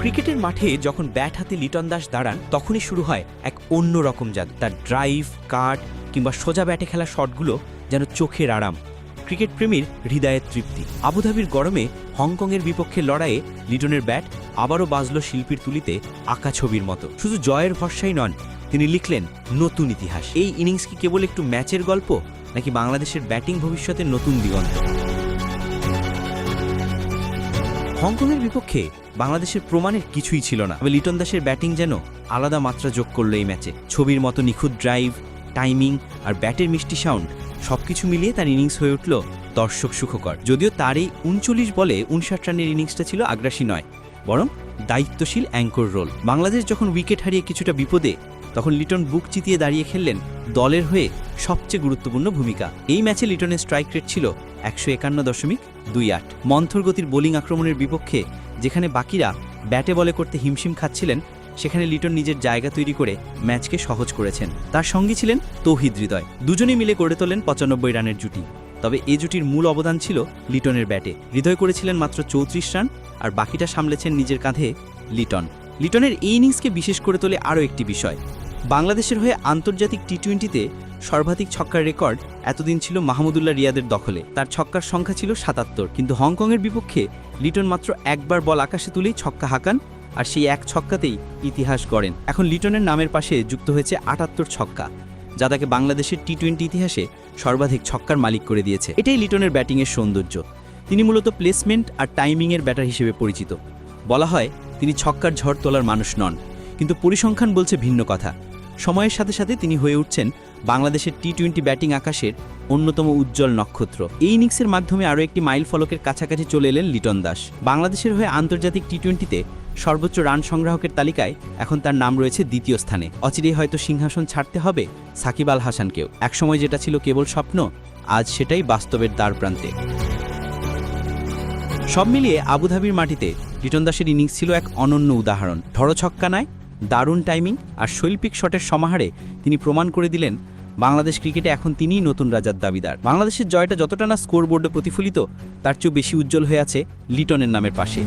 ক্রিকেটের মাঠে যখন ব্যাট হাতে লিটন দাস দাঁড়ান তখনই শুরু হয় এক অন্যরকম জাদু। তার ড্রাইভ, কাট কিংবা সোজা ব্যাটে খেলা শটগুলো যেন চোখের আরাম, ক্রিকেট প্রেমীর হৃদয়ের তৃপ্তি। আবুধাবির গরমে হংকংয়ের বিপক্ষে লড়াইয়ে লিটনের ব্যাট আবারও বাজল শিল্পীর তুলিতে আঁকা ছবির মতো। শুধু জয়ের ভরসাই নন, তিনি লিখলেন নতুন ইতিহাস। এই ইনিংস কি কেবল একটু ম্যাচের গল্প, নাকি বাংলাদেশের ব্যাটিং ভবিষ্যতের নতুন দিগন্ত? হংকংয়ের বিপক্ষে বাংলাদেশের প্রমাণের কিছুই ছিল না, তবে লিটন দাসের ব্যাটিং যেন আলাদা মাত্রা যোগ করল এই ম্যাচে। ছবির মতো নিখুঁত ড্রাইভ, টাইমিং আর ব্যাটের মিষ্টি সাউন্ড সবকিছু মিলিয়ে তার ইনিংস হয়ে উঠল দর্শক সুখকর। যদিও তার এই 39 বলে 59 রানের ইনিংসটা ছিল আগ্রাসী নয়, বরং দায়িত্বশীল অ্যাঙ্কর রোল। বাংলাদেশ যখন উইকেট হারিয়ে কিছুটা বিপদে, তখন লিটন বুক চিতিয়ে দাঁড়িয়ে খেললেন দলের হয়ে সবচেয়ে গুরুত্বপূর্ণ ভূমিকা। এই ম্যাচে লিটনের স্ট্রাইক রেট ছিল 151.28। মন্থর গতির বোলিং আক্রমণের বিপক্ষে যেখানে বাকিরা ব্যাটে বলে করতে হিমশিম খাচ্ছিলেন, সেখানে লিটন নিজের জায়গা তৈরি করে ম্যাচকে সহজ করেছেন। তার সঙ্গী ছিলেন তৌহিদ হৃদয়। দুজনেই মিলে গড়ে তোলেন 95 রানের জুটি। তবে এ জুটির মূল অবদান ছিল লিটনের ব্যাটে। হৃদয় করেছিলেন মাত্র 34 রান, আর বাকিটা সামলেছেন নিজের কাঁধে লিটন। লিটনের এই ইনিংসকে বিশেষ করে তোলে আরও একটি বিষয়। বাংলাদেশের হয়ে আন্তর্জাতিক টি-20তে সর্বাধিক ছক্কার রেকর্ড এতদিন ছিল মাহমুদুল্লাহ রিয়াদের দখলে। তার ছক্কার সংখ্যা ছিল 77, কিন্তু হংকংয়ের বিপক্ষে লিটন মাত্র একবার বল আকাশে তুলেই ছক্কা হাঁকান, আর সেই এক ছক্কাতেই ইতিহাস গড়েন। এখন লিটনের নামের পাশে যুক্ত হয়েছে 78 ছক্কা, যা তাকে বাংলাদেশের টি-20 ইতিহাসে সর্বাধিক ছক্কার মালিক করে দিয়েছে। এটাই লিটনের ব্যাটিংয়ের সৌন্দর্য। তিনি মূলত প্লেসমেন্ট আর টাইমিংয়ের ব্যাটার হিসেবে পরিচিত। বলা হয় তিনি ছক্কার ঝড় তোলার মানুষ নন, কিন্তু পরিসংখ্যান বলছে ভিন্ন কথা। সময়ের সাথে সাথে তিনি হয়ে উঠছেন বাংলাদেশের টি-20 ব্যাটিং আকাশের অন্যতম উজ্জ্বল নক্ষত্র। এই ইনিংসের মাধ্যমে আরও একটি মাইল ফলকের কাছাকাছি চলে এলেন লিটন দাস। বাংলাদেশের হয়ে আন্তর্জাতিক টি-20তে সর্বোচ্চ রান সংগ্রাহকের তালিকায় এখন তার নাম রয়েছে দ্বিতীয় স্থানে। অচিরেই হয়তো সিংহাসন ছাড়তে হবে সাকিব আল হাসানকেও। একসময় যেটা ছিল কেবল স্বপ্ন, আজ সেটাই বাস্তবের দ্বারপ্রান্তে। সব মিলিয়ে আবুধাবির মাটিতে লিটন দাসের ইনিংস ছিল এক অনন্য উদাহরণ। ঢড় ছক্কা নয়, দারুণ টাইমিং আর শৈল্পিক শটের সমাহারে তিনি প্রমাণ করে দিলেন বাংলাদেশ ক্রিকেটে এখন তিনিই নতুন রাজার দাবিদার। বাংলাদেশের জয়টা যতটা না স্কোরবোর্ডে প্রতিফলিত, তার চেয়েও বেশি উজ্জ্বল হয়ে আছে লিটনের নামের পাশে।